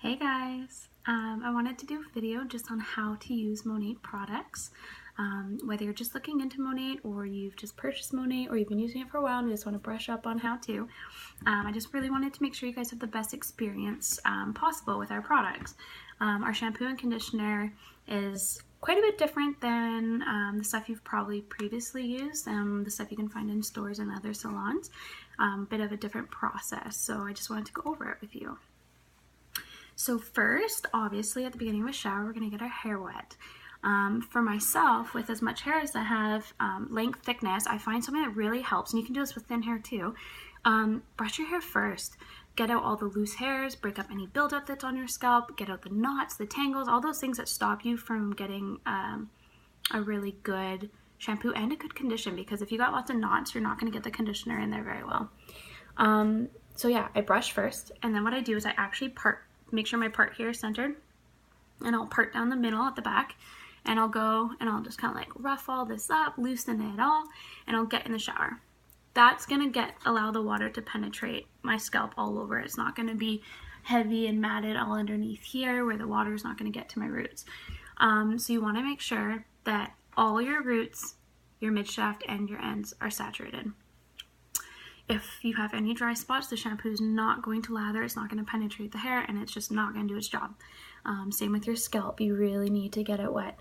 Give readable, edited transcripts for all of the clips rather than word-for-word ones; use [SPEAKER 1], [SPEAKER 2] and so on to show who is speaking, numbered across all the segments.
[SPEAKER 1] Hey guys, I wanted to do a video just on how to use Monat products. Whether you're just looking into Monat or you've just purchased Monat or you've been using it for a while and you just want to brush up on how to. I just really wanted to make sure you guys have the best experience possible with our products. Our shampoo and conditioner is quite a bit different than the stuff you've probably previously used, the stuff you can find in stores and other salons. Bit of a different process, so I just wanted to go over it with you. So first, obviously, at the beginning of a shower, we're going to get our hair wet. For myself, with as much hair as I have, length, thickness, I find something that really helps, and you can do this with thin hair too. Brush your hair first. Get out all the loose hairs, break up any buildup that's on your scalp, get out the knots, the tangles, all those things that stop you from getting a really good shampoo and a good condition, because if you got lots of knots, you're not going to get the conditioner in there very well. So yeah, I brush first, and then what I do is I actually make sure my part here is centered, and I'll part down the middle at the back, and I'll go and I'll just kind of like rough all this up, loosen it all, and I'll get in the shower. That's gonna allow the water to penetrate my scalp all over. It's not gonna be heavy and matted all underneath here where the water is not gonna get to my roots. So you wanna make sure that all your roots, your mid shaft, and your ends are saturated. If you have any dry spots, the shampoo is not going to lather, it's not going to penetrate the hair, and it's just not going to do its job. Same with your scalp, you really need to get it wet.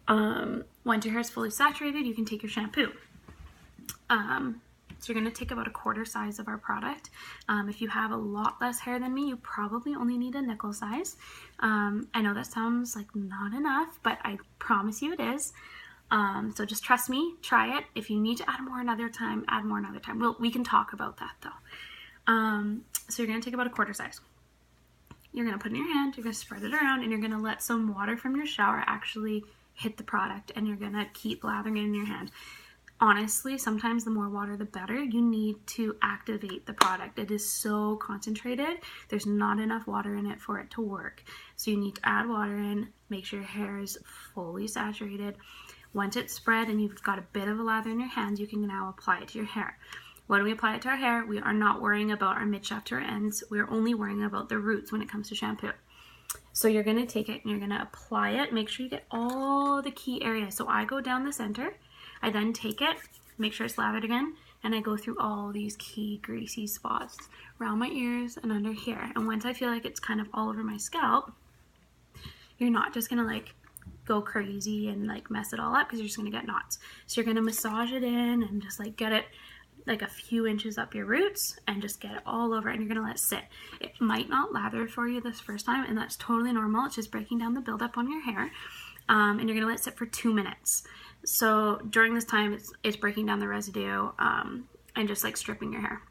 [SPEAKER 1] Once your hair is fully saturated, you can take your shampoo. So you're going to take about a quarter size of our product. If you have a lot less hair than me, you probably only need a nickel size. I know that sounds like not enough, but I promise you it is. So just trust me, try it. If you need to add more another time, add more another time. We can talk about that though. So you're going to take about a quarter size. You're going to put it in your hand, you're going to spread it around, and you're going to let some water from your shower actually hit the product, and you're going to keep lathering it in your hand. Honestly, sometimes the more water the better. You need to activate the product. It is so concentrated, there's not enough water in it for it to work. So you need to add water in, make sure your hair is fully saturated. Once it's spread and you've got a bit of a lather in your hands, you can now apply it to your hair. When we apply it to our hair, we are not worrying about our mid shaft or ends. We're only worrying about the roots when it comes to shampoo. So you're going to take it and you're going to apply it. Make sure you get all the key areas. So I go down the center. I then take it, make sure it's lathered again, and I go through all these key greasy spots around my ears and under here. And once I feel like it's kind of all over my scalp, you're not just going to like go crazy and like mess it all up, because you're just going to get knots. So you're going to massage it in and just like get it like a few inches up your roots and just get it all over, and you're going to let it sit. It might not lather for you this first time, and that's totally normal. It's just breaking down the buildup on your hair. And you're going to let it sit for 2 minutes. So during this time, it's breaking down the residue and just like stripping your hair.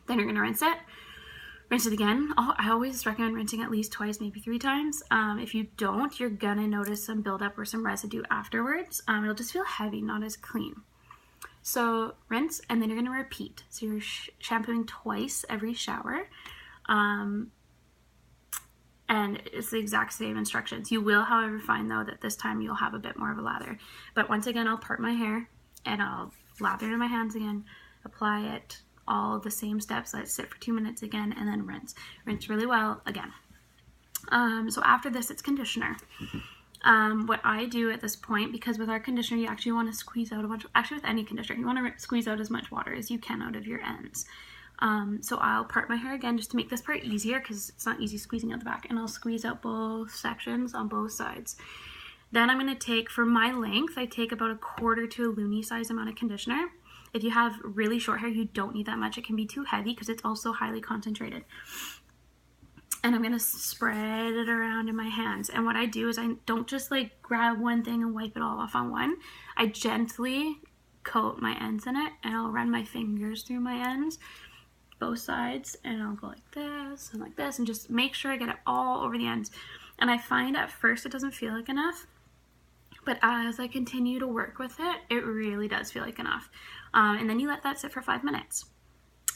[SPEAKER 1] Then you're going to rinse it again. I always recommend rinsing at least twice, maybe 3 times. If you don't, you're gonna notice some buildup or some residue afterwards. It'll just feel heavy, not as clean. So rinse, and then you're gonna repeat. So you're shampooing twice every shower. And it's the exact same instructions. You will, however, find though that this time you'll have a bit more of a lather. But once again, I'll part my hair and I'll lather it in my hands again, apply it, all the same steps, let it sit for 2 minutes again, and then rinse. Rinse really well again. So after this, it's conditioner. What I do at this point, because with our conditioner, you actually want to squeeze out a bunch, actually with any conditioner, you want to squeeze out as much water as you can out of your ends. So I'll part my hair again just to make this part easier, because it's not easy squeezing out the back, and I'll squeeze out both sections on both sides. Then I'm going to take, for my length, I take about a quarter to a loonie size amount of conditioner. If you have really short hair, you don't need that much. It can be too heavy because it's also highly concentrated. And I'm going to spread it around in my hands. And what I do is I don't just like grab one thing and wipe it all off on one. I gently coat my ends in it, and I'll run my fingers through my ends, both sides, and I'll go like this, and just make sure I get it all over the ends. And I find at first it doesn't feel like enough, but as I continue to work with it, it really does feel like enough. And then you let that sit for 5 minutes.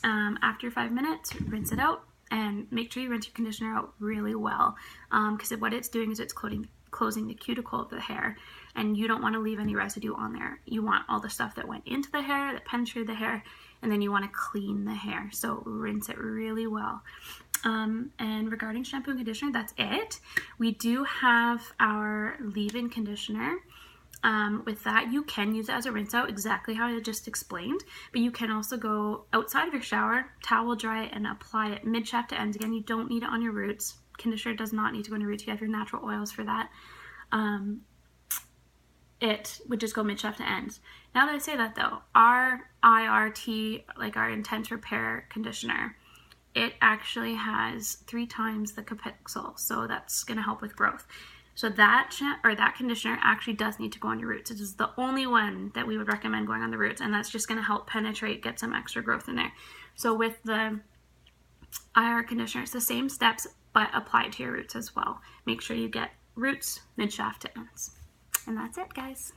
[SPEAKER 1] After 5 minutes, rinse it out, and make sure you rinse your conditioner out really well, because what it's doing is it's closing the cuticle of the hair, and you don't want to leave any residue on there. You want all the stuff that went into the hair, that penetrated the hair, and then you want to clean the hair. So rinse it really well. And regarding shampoo and conditioner, that's it. We do have our leave-in conditioner. With that, you can use it as a rinse out, exactly how I just explained, but you can also go outside of your shower, towel dry it, and apply it mid-shaft to ends. Again, you don't need it on your roots. Conditioner does not need to go on your roots. You have your natural oils for that. It would just go mid-shaft to ends. Now that I say that though, our IRT, like our Intense Repair conditioner, it actually has 3 times the capixul, so that's going to help with growth. So that conditioner actually does need to go on your roots. It is the only one that we would recommend going on the roots, and that's just going to help penetrate, get some extra growth in there. So with the IR conditioner, it's the same steps, but applied to your roots as well. Make sure you get roots, mid-shaft to ends. And that's it, guys.